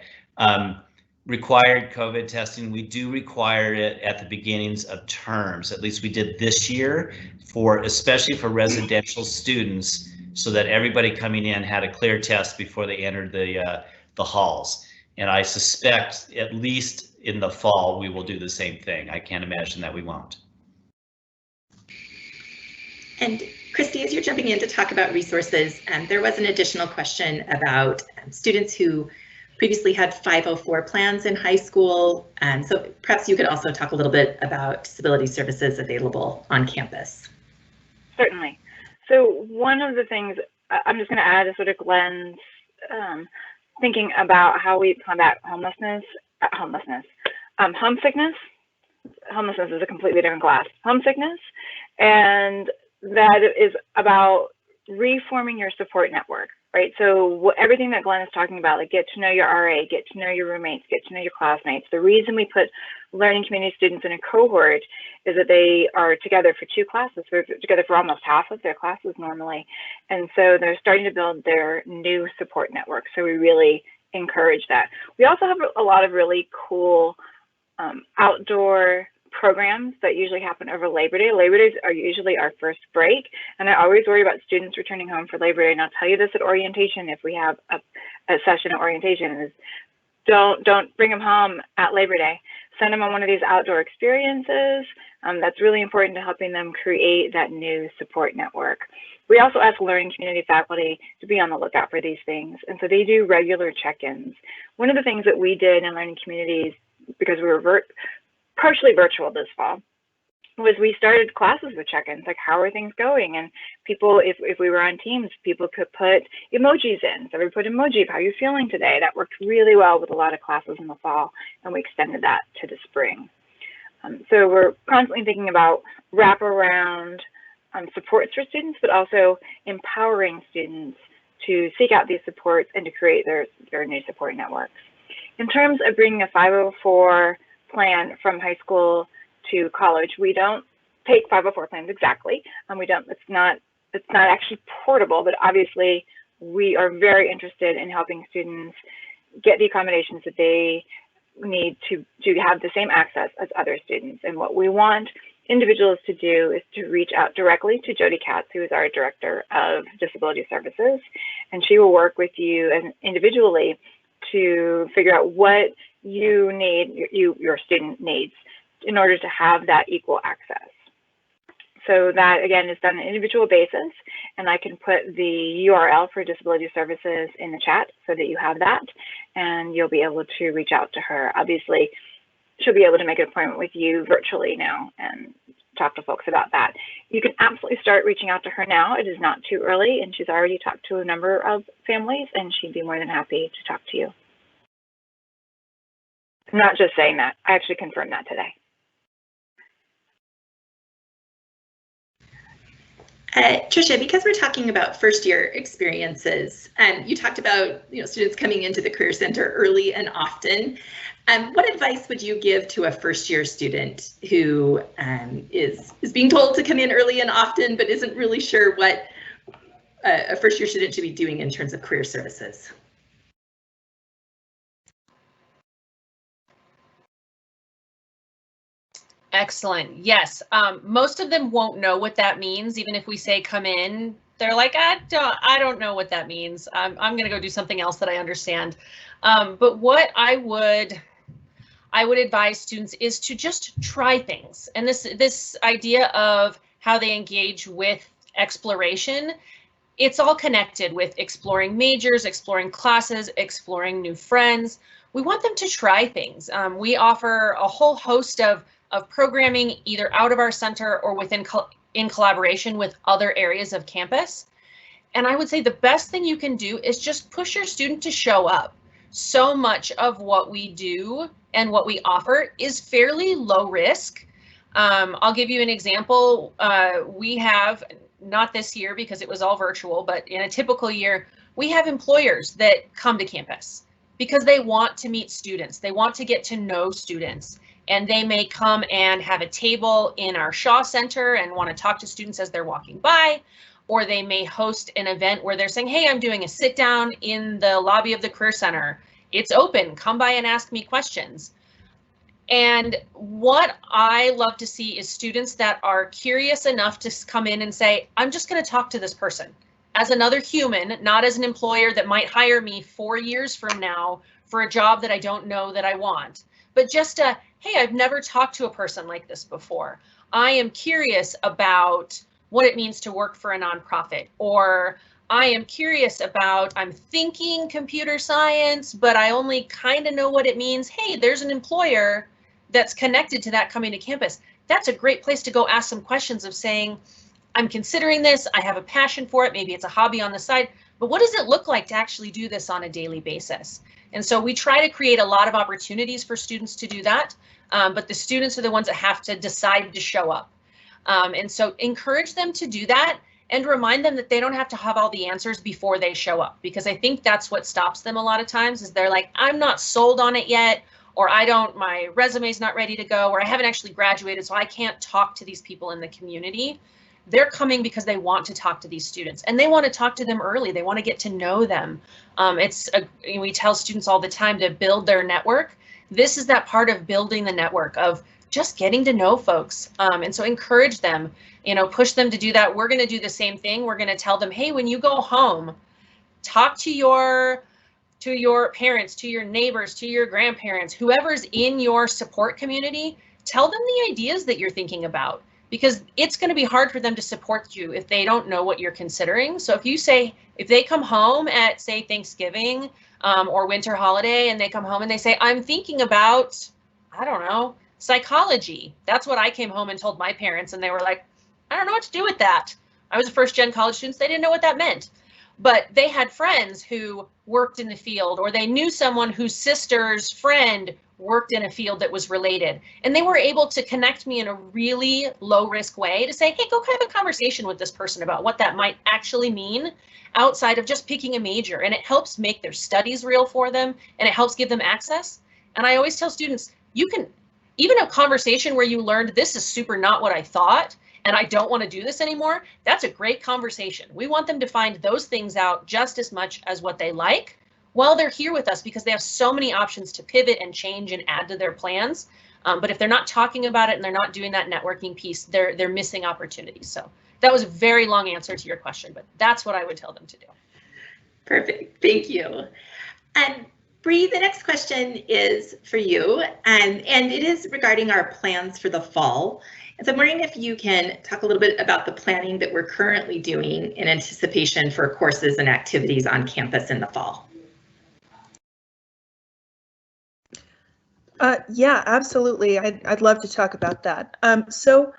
required COVID testing. We do require it at the beginnings of terms. At least we did this year, especially for residential students, so that everybody coming in had a clear test before they entered the halls. And I suspect at least in the fall we will do the same thing. I can't imagine that we won't. And Christie, as you're jumping in to talk about resources, there was an additional question about students who previously had 504 plans in high school. So perhaps you could also talk a little bit about disability services available on campus. Certainly. So one of the things, I'm just going to add a sort of lens, thinking about how we combat homesickness. Homelessness is a completely different class. Homesickness, and that is about reforming your support network, right? So everything that Glenn is talking about, like get to know your RA, get to know your roommates, get to know your classmates. The reason we put learning community students in a cohort is that they are together for 2 classes. They're together for almost half of their classes normally. And so they're starting to build their new support network. So we really encourage that. We also have a lot of really cool outdoor programs that usually happen over Labor Day. Labor Days are usually our first break, and I always worry about students returning home for Labor Day. And I'll tell you this at orientation, if we have a session at orientation, is don't bring them home at Labor Day. Send them on one of these outdoor experiences. That's really important to helping them create that new support network. We also ask learning community faculty to be on the lookout for these things, and so they do regular check-ins. One of the things that we did in learning communities, because we were partially virtual this fall, was we started classes with check-ins, like how are things going? And people, if we were on Teams, people could put emojis in. So we put emoji of how you're feeling today. That worked really well with a lot of classes in the fall, and we extended that to the spring. So we're constantly thinking about wraparound supports for students, but also empowering students to seek out these supports and to create their new support networks. In terms of bringing a 504 plan from high school to college, we don't take 504 plans exactly. It's not actually portable, but obviously we are very interested in helping students get the accommodations that they need to have the same access as other students. And what we want individuals to do is to reach out directly to Jody Katz, who is our Director of Disability Services, and she will work with you and individually to figure out what you need, your student needs, in order to have that equal access. So that, again, is done on an individual basis, and I can put the URL for Disability Services in the chat so that you have that, and you'll be able to reach out to her. Obviously, she'll be able to make an appointment with you virtually now and talk to folks about that. You can absolutely start reaching out to her now. It is not too early, and she's already talked to a number of families, and she'd be more than happy to talk to you. I'm not just saying that. I actually confirmed that today. Trisha, because we're talking about first year experiences, you talked about students coming into the Career Center early and often. What advice would you give to a first year student who is being told to come in early and often, but isn't really sure what a first year student should be doing in terms of career services? Excellent. Yes. Most of them won't know what that means. Even if we say come in, they're like, I don't know what that means. I'm going to go do something else that I understand. But what I would advise students is to just try things. And this idea of how they engage with exploration, it's all connected with exploring majors, exploring classes, exploring new friends. We want them to try things. We offer a whole host of programming either out of our center or in collaboration with other areas of campus. And I would say the best thing you can do is just push your student to show up. So much of what we do and what we offer is fairly low risk. I'll give you an example. We have, not this year because it was all virtual, but in a typical year, we have employers that come to campus because they want to meet students. They want to get to know students. And they may come and have a table in our Shaw Center and want to talk to students as they're walking by, or they may host an event where they're saying, hey, I'm doing a sit down in the lobby of the Career Center. It's open, come by and ask me questions. And what I love to see is students that are curious enough to come in and say, I'm just going to talk to this person as another human, not as an employer that might hire me 4 years from now for a job that I don't know that I want, but just a, hey, I've never talked to a person like this before. I am curious about what it means to work for a nonprofit, or I am curious about, I'm thinking computer science, but I only kind of know what it means. Hey, there's an employer that's connected to that coming to campus. That's a great place to go ask some questions of saying, I'm considering this, I have a passion for it, maybe it's a hobby on the side, but what does it look like to actually do this on a daily basis? And so we try to create a lot of opportunities for students to do that, but the students are the ones that have to decide to show up. And so encourage them to do that and remind them that they don't have to have all the answers before they show up, because I think that's what stops them a lot of times is they're like, I'm not sold on it yet, or my resume's not ready to go, or I haven't actually graduated, so I can't talk to these people in the community. They're coming because they want to talk to these students and they want to talk to them early. They want to get to know them. We tell students all the time to build their network. This is that part of building the network of just getting to know folks. And so encourage them, push them to do that. We're going to do the same thing. We're going to tell them, hey, when you go home, talk to your parents, to your neighbors, to your grandparents, whoever's in your support community, tell them the ideas that you're thinking about, because it's going to be hard for them to support you if they don't know what you're considering. So if they come home at, say, Thanksgiving or winter holiday, and they come home and they say, I'm thinking about, I don't know, psychology. That's what I came home and told my parents, and they were like, I don't know what to do with that. I was a first-gen college student, so they didn't know what that meant. But they had friends who worked in the field, or they knew someone whose sister's friend worked in a field that was related. And they were able to connect me in a really low risk way to say, hey, go have a conversation with this person about what that might actually mean outside of just picking a major. And it helps make their studies real for them, and it helps give them access. And I always tell students, you can even a conversation where you learned this is super not what I thought, and I don't want to do this anymore. That's a great conversation. We want them to find those things out just as much as what they like while they're here with us, because they have so many options to pivot and change and add to their plans. But if they're not talking about it and they're not doing that networking piece, they're missing opportunities. So that was a very long answer to your question, but that's what I would tell them to do. Perfect, thank you. And Bree, the next question is for you, and it is regarding our plans for the fall. And so I'm wondering if you can talk a little bit about the planning that we're currently doing in anticipation for courses and activities on campus in the fall. Yeah, absolutely. I'd love to talk about that. So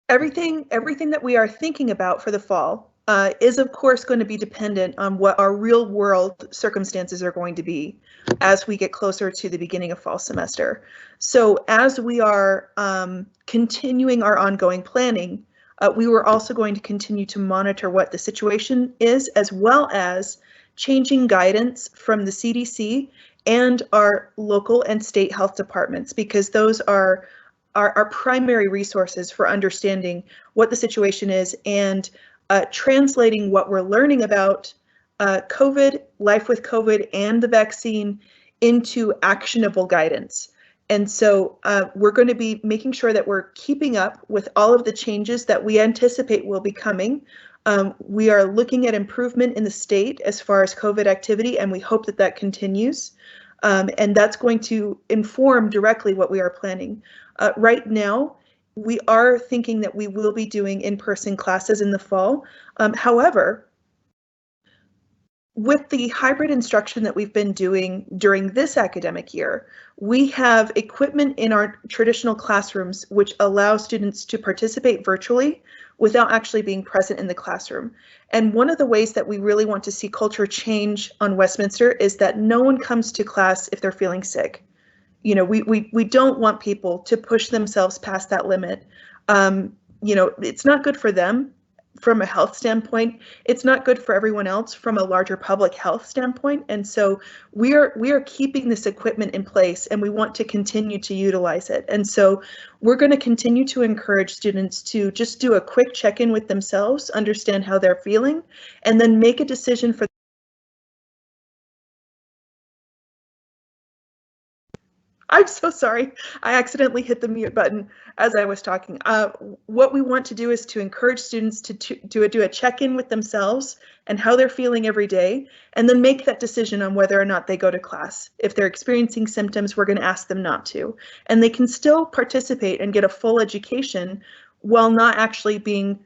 everything that we are thinking about for the fall is of course going to be dependent on what our real world circumstances are going to be as we get closer to the beginning of fall semester. So as we are continuing our ongoing planning, we were also going to continue to monitor what the situation is, as well as changing guidance from the CDC and our local and state health departments, because those are our primary resources for understanding what the situation is and translating what we're learning about COVID, life with COVID, and the vaccine into actionable guidance. And so we're going to be making sure that we're keeping up with all of the changes that we anticipate will be coming. We are looking at improvement in the state as far as COVID activity, and we hope that that continues. And that's going to inform directly what we are planning. Right now, we are thinking that we will be doing in-person classes in the fall. However, with the hybrid instruction that we've been doing during this academic year, we have equipment in our traditional classrooms which allow students to participate virtually without actually being present in the classroom. And one of the ways that we really want to see culture change on Westminster is that no one comes to class if they're feeling sick. You know, we don't want people to push themselves past that limit. You know, it's not good for them from a health standpoint. It's not good for everyone else from a larger public health standpoint. And so we are keeping this equipment in place, and we want to continue to utilize it. And so we're going to continue to encourage students to just do a quick check-in with themselves, understand how they're feeling, and then make a decision for. I'm so sorry. I accidentally hit the mute button as I was talking. What we want to do is to encourage students to do a check-in with themselves and how they're feeling every day, and then make that decision on whether or not they go to class. If they're experiencing symptoms, we're going to ask them not to. And they can still participate and get a full education while not actually being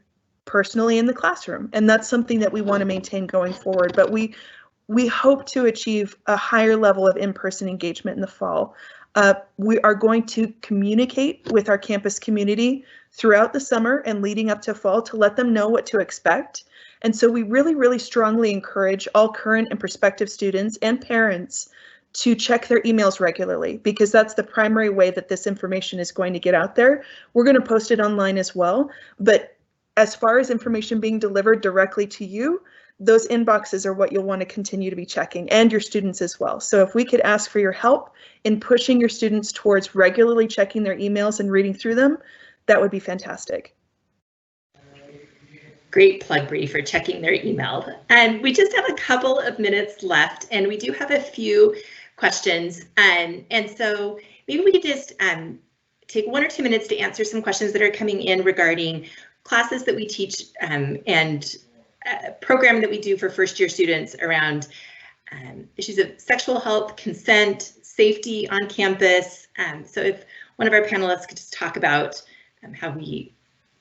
personally in the classroom. And that's something that we want to maintain going forward. But we hope to achieve a higher level of in-person engagement in the fall. We are going to communicate with our campus community throughout the summer and leading up to fall to let them know what to expect. And so we really, really strongly encourage all current and prospective students and parents to check their emails regularly, because that's the primary way that this information is going to get out there. We're going to post it online as well, but as far as information being delivered directly to you, those inboxes are what you'll want to continue to be checking, and your students as well. So if we could ask for your help in pushing your students towards regularly checking their emails and reading through them, that would be fantastic. Great plug, Bree, for checking their email. And we just have a couple of minutes left, and we do have a few questions. And so maybe we could just take 1 or 2 minutes to answer some questions that are coming in regarding classes that we teach and program that we do for first-year students around issues of sexual health, consent, safety on campus. So if one of our panelists could just talk about how we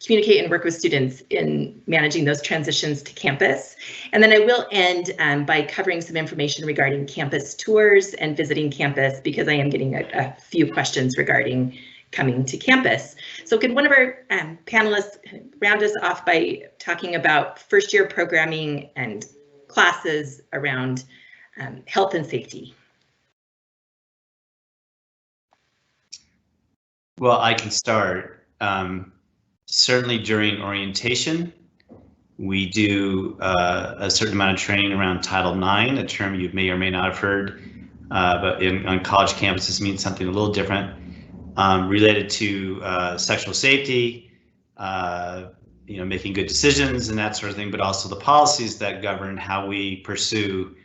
communicate and work with students in managing those transitions to campus. And then I will end by covering some information regarding campus tours and visiting campus, because I am getting a few questions regarding coming to campus. So could one of our panelists round us off by talking about first year programming and classes around health and safety? Well, I can start. Certainly during orientation, we do a certain amount of training around Title IX, a term you may or may not have heard, but on college campuses means something a little different, related to sexual safety, making good decisions and that sort of thing, but also the policies that govern how we pursue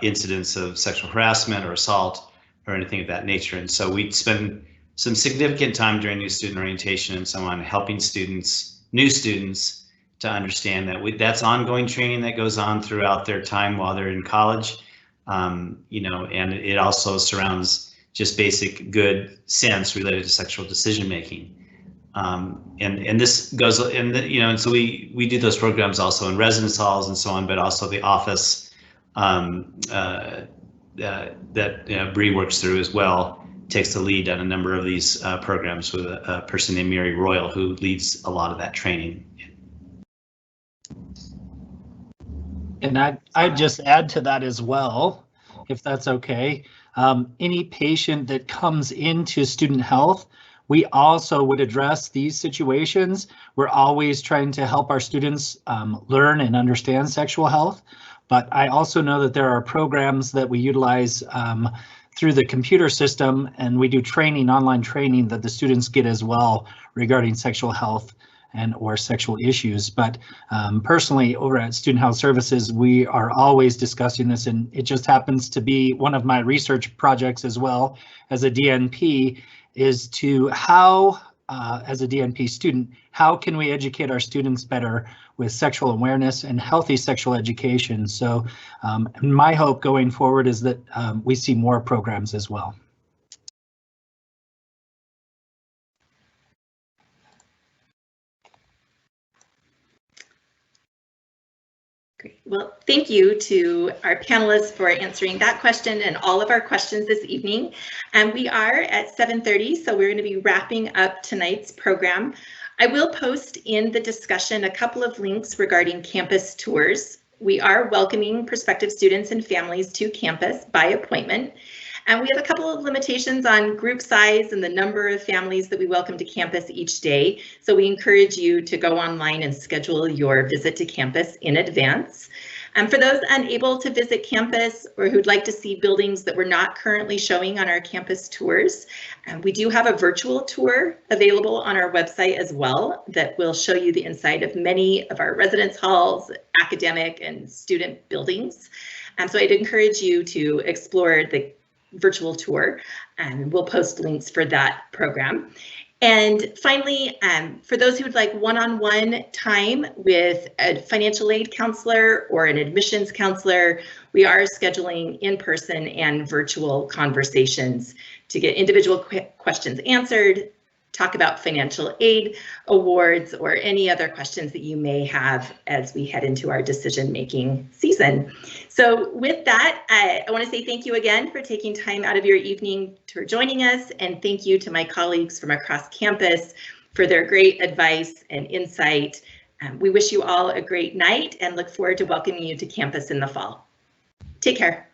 incidents of sexual harassment or assault or anything of that nature. And so we spend some significant time during new student orientation and so on, helping new students, to understand that that's ongoing training that goes on throughout their time while they're in college. And it also surrounds just basic good sense related to sexual decision making. And this goes, and so we do those programs also in residence halls and so on, but also the office that Bree works through as well, takes the lead on a number of these programs with a person named Mary Royal, who leads a lot of that training. And I'd just add to that as well, if that's okay. Any patient that comes into student health, we also would address these situations. We're always trying to help our students learn and understand sexual health, but I also know that there are programs that we utilize through the computer system, and we do training, online training that the students get as well regarding sexual health and or sexual issues. But personally, over at Student Health Services, we are always discussing this, and it just happens to be one of my research projects as well as a DNP, is to how, as a DNP student, how can we educate our students better with sexual awareness and healthy sexual education? So my hope going forward is that we see more programs as well. Great. Well, thank you to our panelists for answering that question and all of our questions this evening. And we are at 7:30, so we're going to be wrapping up tonight's program. I will post in the discussion a couple of links regarding campus tours. We are welcoming prospective students and families to campus by appointment. And we have a couple of limitations on group size and the number of families that we welcome to campus each day. So we encourage you to go online and schedule your visit to campus in advance. For those unable to visit campus or who'd like to see buildings that we're not currently showing on our campus tours, we do have a virtual tour available on our website as well that will show you the inside of many of our residence halls, academic and student buildings. So I'd encourage you to explore the virtual tour, and we'll post links for that program. And finally, for those who would like one-on-one time with a financial aid counselor or an admissions counselor, we are scheduling in-person and virtual conversations to get individual questions answered, talk about financial aid awards, or any other questions that you may have as we head into our decision-making season. So with that, I want to say thank you again for taking time out of your evening for joining us, and thank you to my colleagues from across campus for their great advice and insight. We wish you all a great night and look forward to welcoming you to campus in the fall. Take care.